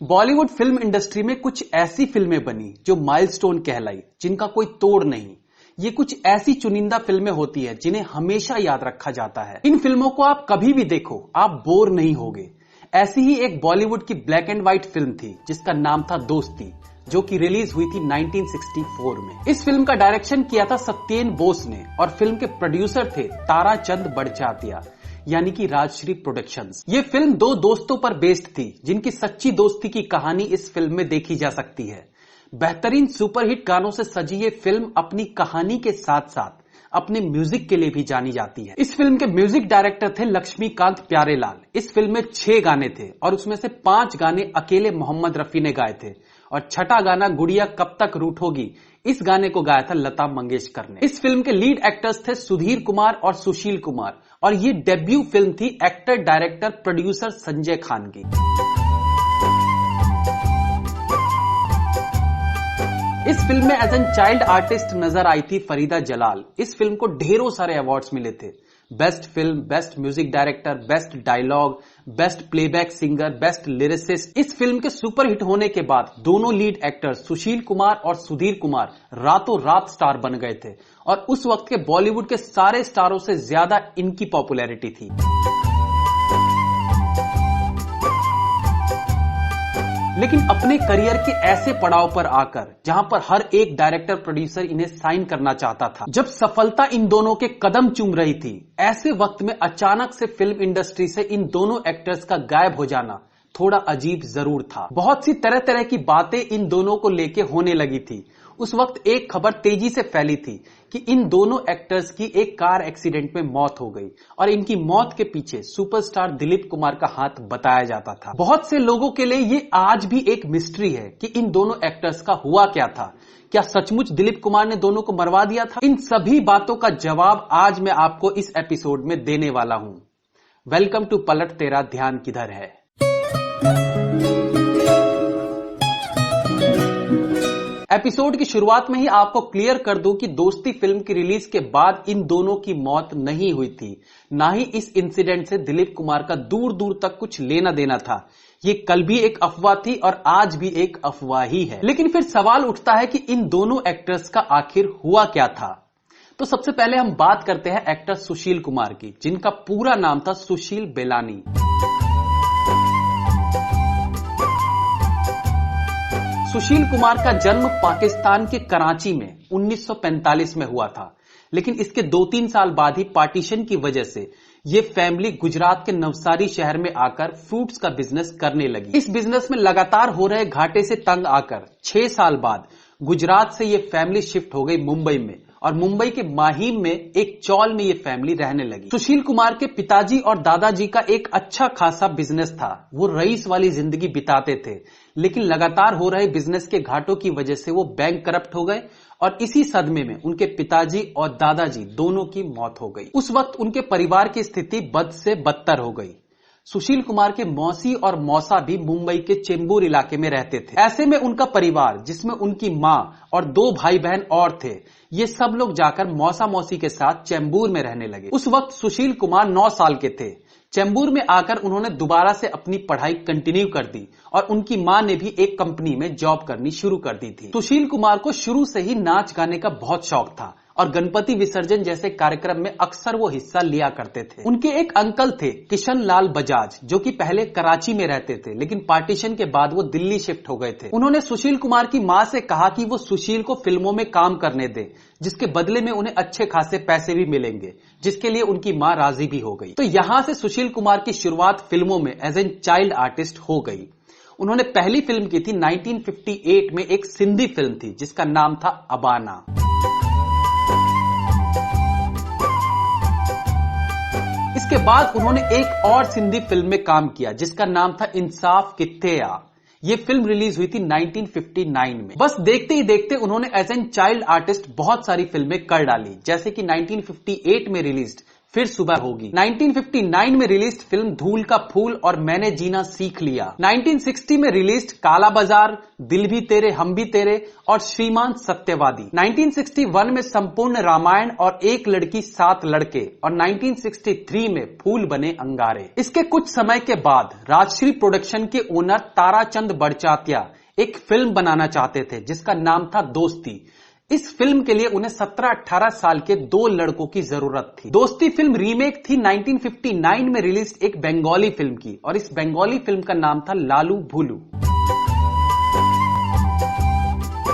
Bollywood film industry में कुछ ऐसी फिल्में बनी जो माइलस्टोन कहलाई, जिनका कोई तोड़ नहीं। ये कुछ ऐसी चुनिंदा फिल्में होती है जिन्हें हमेशा याद रखा जाता है। इन फिल्मों को आप कभी भी देखो, आप बोर नहीं होगे। ऐसी ही एक बॉलीवुड की ब्लैक एंड व्हाइट फिल्म थी जिसका नाम था दोस्ती, जो कि रिलीज हुई थी 1964 में। इस फिल्म का डायरेक्शन किया था सत्येन बोस ने और फिल्म के प्रोड्यूसर थे ताराचंद बड़जात्या, यानी कि राजश्री प्रोडक्शंस। ये फिल्म दो दोस्तों पर बेस्ड थी जिनकी सच्ची दोस्ती की कहानी इस फिल्म में देखी जा सकती है। बेहतरीन सुपरहिट गानों से सजी ये फिल्म अपनी कहानी के साथ साथ अपने म्यूजिक के लिए भी जानी जाती है। इस फिल्म के म्यूजिक डायरेक्टर थे लक्ष्मीकांत प्यारेलाल। इस फिल्म में 6 गाने थे और उसमें से 5 गाने अकेले मोहम्मद रफी ने गाए थे और छठा गाना गुड़िया कब तक रूठोगी, इस गाने को गाया था लता मंगेशकर ने। इस फिल्म के लीड एक्टर्स थे सुधीर कुमार और सुशील कुमार और ये डेब्यू फिल्म थी actor director producer Sanjay Khan की। इस फिल्म में एज एन चाइल्ड आर्टिस्ट नजर आई थी फरीदा जलाल। इस फिल्म को ढेरों सारे अवार्ड्स मिले थे। Best film, best music director, best dialogue, best playback singer, best lyricist. इस फिल्म के सुपरहिट होने के बाद दोनों लीड एक्टर्स सुशील कुमार और सुधीर कुमार रातों रात स्टार बन गए थे और उस वक्त के बॉलीवुड के सारे स्टारों से ज्यादा इनकी पॉपुलैरिटी थी। लेकिन अपने करियर के ऐसे पड़ाव पर आकर जहां पर हर एक डायरेक्टर प्रोड्यूसर इन्हें साइन करना चाहता था, जब सफलता इन दोनों के कदम चूम रही थी, ऐसे वक्त में अचानक से फिल्म इंडस्ट्री से इन दोनों एक्टर्स का गायब हो जाना थोड़ा अजीब जरूर था। बहुत सी तरह तरह की बातें इन दोनों को लेके होने लगी थी। उस वक्त एक खबर तेजी से फैली थी कि इन दोनों एक्टर्स की एक कार एक्सीडेंट में मौत हो गई और इनकी मौत के पीछे सुपरस्टार दिलीप कुमार का हाथ बताया जाता था। बहुत से लोगों के लिए ये आज भी एक मिस्ट्री है कि इन दोनों एक्टर्स का हुआ क्या था। क्या सचमुच दिलीप कुमार ने दोनों को मरवा दिया था? इन सभी बातों का जवाब आज मैं आपको इस एपिसोड में देने वाला हूं। वेलकम टू पलट तेरा ध्यान किधर है। एपिसोड की शुरुआत में ही आपको क्लियर कर दूं कि दोस्ती फिल्म की रिलीज के बाद इन दोनों की मौत नहीं हुई थी। ना ही इस इंसिडेंट से दिलीप कुमार का दूर दूर तक कुछ लेना देना था। ये कल भी एक अफवाह थी और आज भी एक अफवाह ही है। लेकिन फिर सवाल उठता है कि इन दोनों एक्टर्स का आखिर हुआ क्या था। तो सबसे पहले हम बात करते हैं एक्टर सुशील कुमार की, जिनका पूरा नाम था सुशील बेलानी। सुशील कुमार का जन्म पाकिस्तान के कराची में 1945 में हुआ था, लेकिन इसके 2-3 साल बाद ही पार्टीशन की वजह से ये फैमिली गुजरात के नवसारी शहर में आकर फ्रूट्स का बिजनेस करने लगी। इस बिजनेस में लगातार हो रहे घाटे से तंग आकर 6 साल बाद गुजरात से ये फैमिली शिफ्ट हो गई मुंबई में और मुंबई के माहिम में एक चौल में ये फैमिली रहने लगी। सुशील कुमार के पिताजी और दादाजी का एक अच्छा खासा बिजनेस था। वो रईस वाली जिंदगी बिताते थे, लेकिन लगातार हो रहे बिजनेस के घाटों की वजह से वो बैंक करप्ट हो गए और इसी सदमे में उनके पिताजी और दादाजी दोनों की मौत हो गई। उस वक्त उनके परिवार की स्थिति बद से बदतर हो गई। सुशील कुमार के मौसी और मौसा भी मुंबई के चेंबूर इलाके में रहते थे। ऐसे में उनका परिवार, जिसमें उनकी मां और 2 भाई बहन और थे, ये सब लोग जाकर मौसा मौसी के साथ चेंबूर में रहने लगे। उस वक्त सुशील कुमार 9 साल के थे। चेंबूर में आकर उन्होंने दोबारा से अपनी पढ़ाई कंटिन्यू कर दी और उनकी मां ने भी एक कंपनी में जॉब करनी शुरू कर दी थी। सुशील कुमार को शुरू से ही नाच गाने का बहुत शौक था और गणपति विसर्जन जैसे कार्यक्रम में अक्सर वो हिस्सा लिया करते थे। उनके एक अंकल थे किशन लाल बजाज, जो कि पहले कराची में रहते थे, लेकिन पार्टीशन के बाद वो दिल्ली शिफ्ट हो गए थे। उन्होंने सुशील कुमार की मां से कहा कि वो सुशील को फिल्मों में काम करने दे, जिसके बदले में उन्हें अच्छे खासे पैसे भी मिलेंगे, जिसके लिए उनकी मां राजी भी हो गई। तो यहां से सुशील कुमार की शुरुआत फिल्मों में एज एन चाइल्ड आर्टिस्ट हो गई। उन्होंने पहली फिल्म की थी 1958 में, एक सिंधी फिल्म थी जिसका नाम था अबाना। इसके बाद उन्होंने एक और सिंधी फिल्म में काम किया जिसका नाम था इंसाफ कित्थे आ। ये फिल्म रिलीज हुई थी 1959 में। बस देखते ही देखते उन्होंने एज एन चाइल्ड आर्टिस्ट बहुत सारी फिल्में कर डाली, जैसे कि 1958 में रिलीज्ड फिर सुबह होगी। 1959 में रिलीज फिल्म धूल का फूल और मैंने जीना सीख लिया। 1960 में रिलीज काला बाजार, दिल भी तेरे हम भी तेरे और श्रीमान सत्यवादी। 1961 में संपूर्ण रामायण और एक लड़की सात लड़के और 1963 में फूल बने अंगारे। इसके कुछ समय के बाद राजश्री प्रोडक्शन के ओनर ताराचंद बड़चात्या एक फिल्म बनाना चाहते थे जिसका नाम था दोस्ती। इस फिल्म के लिए उन्हें 17-18 साल के दो लड़कों की जरूरत थी। दोस्ती फिल्म रीमेक थी 1959 में रिलीज एक बंगाली फिल्म की और इस बंगाली फिल्म का नाम था लालू भूलू।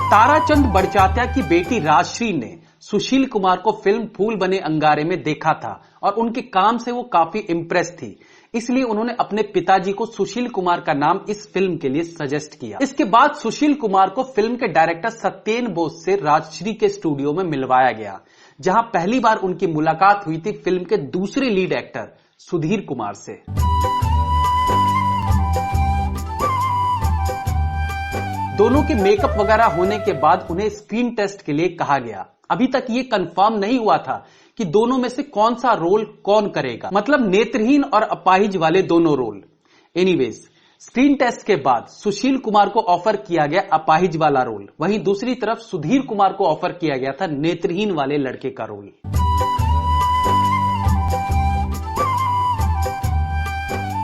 ताराचंद बड़चात्या की बेटी राजश्री ने सुशील कुमार को फिल्म फूल बने अंगारे में देखा था और उनके काम से वो काफी इंप्रेस थी, इसलिए उन्होंने अपने पिताजी को सुशील कुमार का नाम इस फिल्म के लिए सजेस्ट किया। इसके बाद सुशील कुमार को फिल्म के डायरेक्टर सत्येन बोस से राजश्री के स्टूडियो में मिलवाया गया, जहां पहली बार उनकी मुलाकात हुई थी फिल्म के दूसरे लीड एक्टर सुधीर कुमार से। दोनों के मेकअप वगैरह होने के बाद उन्हें स्क्रीन टेस्ट के लिए कहा गया। अभी तक ये कंफर्म नहीं हुआ था कि दोनों में से कौन सा रोल कौन करेगा, मतलब नेत्रहीन और अपाहिज वाले दोनों रोल। एनीवेज, स्क्रीन टेस्ट के बाद सुशील कुमार को ऑफर किया गया अपाहिज वाला रोल, वहीं दूसरी तरफ सुधीर कुमार को ऑफर किया गया था नेत्रहीन वाले लड़के का रोल।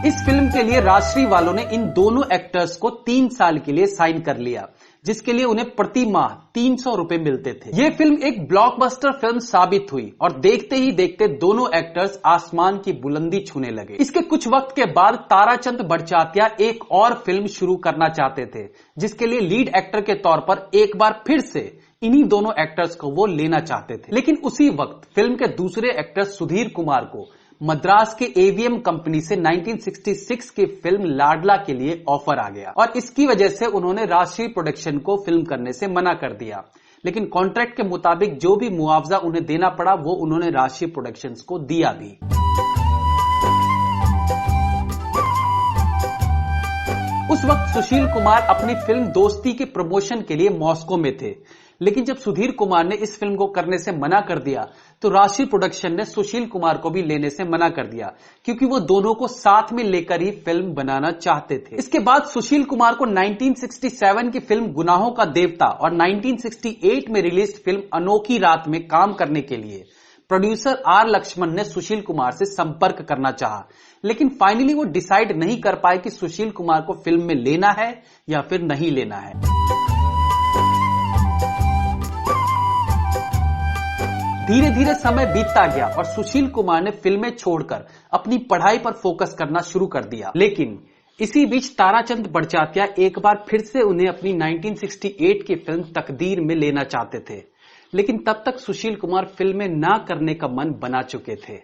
इस फिल्म के लिए राजश्री वालों ने इन दोनों एक्टर्स को 3 साल के लिए साइन कर लिया, जिसके लिए उन्हें प्रति माह 300 रुपए मिलते थे। यह फिल्म एक ब्लॉकबस्टर फिल्म साबित हुई और देखते ही देखते दोनों एक्टर्स आसमान की बुलंदी छूने लगे। इसके कुछ वक्त के बाद ताराचंद बड़चात्या एक और फिल्म शुरू करना चाहते थे, जिसके लिए लीड एक्टर के तौर पर एक बार फिर से इन्हीं दोनों एक्टर्स को वो लेना चाहते थे। लेकिन उसी वक्त फिल्म के दूसरे एक्टर सुधीर कुमार को मद्रास के एवीएम कंपनी से 1966 की फिल्म लाडला के लिए ऑफर आ गया और इसकी वजह से उन्होंने राजश्री प्रोडक्शन को फिल्म करने से मना कर दिया। लेकिन कॉन्ट्रैक्ट के मुताबिक जो भी मुआवजा उन्हें देना पड़ा वो उन्होंने राजश्री प्रोडक्शंस को दिया भी। उस वक्त सुशील कुमार अपनी फिल्म दोस्ती के प्रमोशन के लिए मॉस्को में थे, लेकिन जब सुधीर कुमार ने इस फिल्म को करने से मना कर दिया तो राजश्री प्रोडक्शन ने सुशील कुमार को भी लेने से मना कर दिया, क्योंकि वो दोनों को साथ में लेकर ही फिल्म बनाना चाहते थे। इसके बाद सुशील कुमार को 1967 की फिल्म गुनाहों का देवता और 1968 में रिलीज फिल्म अनोखी रात में काम करने के लिए प्रोड्यूसर आर लक्ष्मण ने सुशील कुमार से संपर्क करना चाहा, लेकिन फाइनली वो डिसाइड नहीं कर पाए कि सुशील कुमार को फिल्म में लेना है या फिर नहीं लेना है। धीरे धीरे समय बीतता गया और सुशील कुमार ने फिल्में छोड़कर अपनी पढ़ाई पर फोकस करना शुरू कर दिया। लेकिन इसी बीच ताराचंद बड़चात्या एक बार फिर से उन्हें अपनी 1968 की फिल्म तकदीर में लेना चाहते थे, लेकिन तब तक सुशील कुमार फिल्में ना करने का मन बना चुके थे।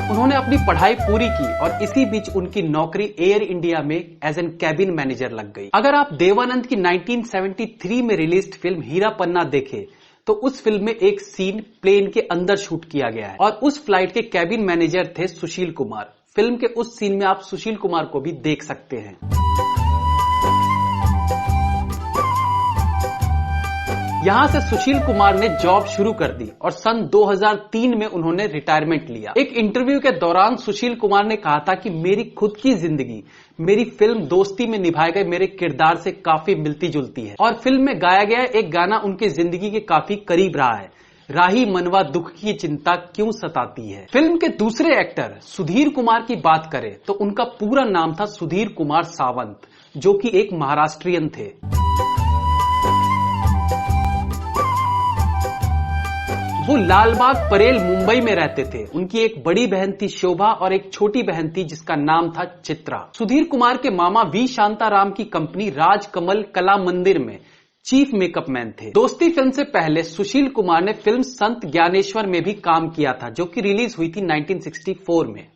उन्होंने अपनी पढ़ाई पूरी की और इसी बीच उनकी नौकरी एयर इंडिया में एज एन कैबिन मैनेजर लग गई। अगर आप देवानंद की 1973 में रिलीज्ड फिल्म हीरा पन्ना देखें तो उस फिल्म में एक सीन प्लेन के अंदर शूट किया गया है और उस फ्लाइट के कैबिन मैनेजर थे सुशील कुमार। फिल्म के उस सीन में आप सुशील कुमार को भी देख सकते हैं। यहां से सुशील कुमार ने जॉब शुरू कर दी और सन 2003 में उन्होंने रिटायरमेंट लिया। एक इंटरव्यू के दौरान सुशील कुमार ने कहा था कि मेरी खुद की जिंदगी मेरी फिल्म दोस्ती में निभाए गए मेरे किरदार से काफी मिलती जुलती है और फिल्म में गाया गया एक गाना उनकी जिंदगी के काफी करीब रहा है, राही मनवा दुख की चिंता क्यों सताती है। फिल्म के दूसरे एक्टर सुधीर कुमार की बात करें तो उनका पूरा नाम था सुधीर कुमार सावंत, जो कि एक महाराष्ट्रियन थे। वो लालबाग परेल मुंबई में रहते थे। उनकी एक बड़ी बहन थी शोभा और एक छोटी बहन थी जिसका नाम था चित्रा। सुधीर कुमार के मामा वी शांताराम की कंपनी राजकमल कला मंदिर में चीफ मेकअप मैन थे। दोस्ती फिल्म से पहले सुशील कुमार ने फिल्म संत ज्ञानेश्वर में भी काम किया था, जो कि रिलीज हुई थी 1964 में।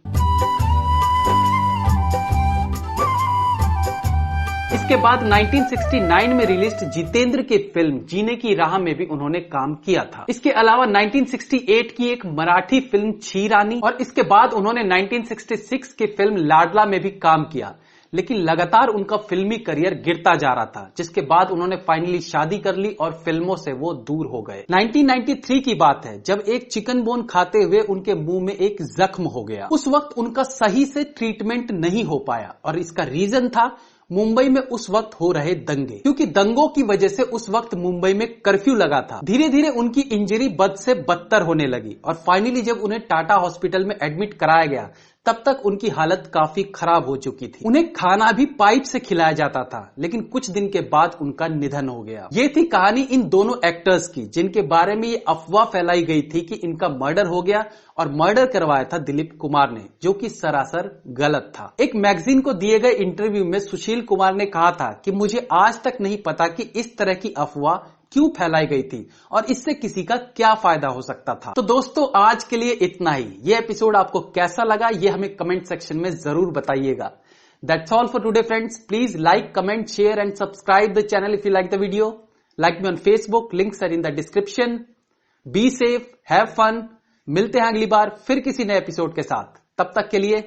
इसके बाद 1969 में रिलीज जितेंद्र की फिल्म जीने की राह में भी उन्होंने काम किया था। इसके अलावा 1968 की एक मराठी फिल्म छी रानी और इसके बाद उन्होंने 1966 की फिल्म लाडला में भी काम किया। लेकिन लगातार उनका फिल्मी करियर गिरता जा रहा था, जिसके बाद उन्होंने फाइनली शादी कर ली और फिल्मों से वो दूर हो गए। 1993 की बात है, जब एक चिकन बोन खाते हुए उनके मुंह में एक जख्म हो गया। उस वक्त उनका सही से ट्रीटमेंट नहीं हो पाया और इसका रीजन था मुंबई में उस वक्त हो रहे दंगे, क्योंकि दंगों की वजह से उस वक्त मुंबई में कर्फ्यू लगा था। धीरे धीरे उनकी इंजरी बद से बदतर होने लगी और फाइनली जब उन्हें टाटा हॉस्पिटल में एडमिट कराया गया, तब तक उनकी हालत काफी खराब हो चुकी थी। उन्हें खाना भी पाइप से खिलाया जाता था, लेकिन कुछ दिन के बाद उनका निधन हो गया। ये थी कहानी इन दोनों एक्टर्स की, जिनके बारे में ये अफवाह फैलाई गई थी कि इनका मर्डर हो गया और मर्डर करवाया था दिलीप कुमार ने, जो कि सरासर गलत था। एक मैगजीन को दिए गए इंटरव्यू में सुशील कुमार ने कहा था कि मुझे आज तक नहीं पता कि इस तरह की अफवाह क्यों फैलाई गई थी और इससे किसी का क्या फायदा हो सकता था। तो दोस्तों, आज के लिए इतना ही। ये एपिसोड आपको कैसा लगा ये हमें कमेंट सेक्शन में जरूर बताइएगा। That's all for today, friends. Please like, comment, share and subscribe the channel if you like the video. Like me on Facebook. Links are in the description. Be safe. Have fun. मिलते हैं अगली बार फिर किसी नए episode के साथ। तब तक के लिए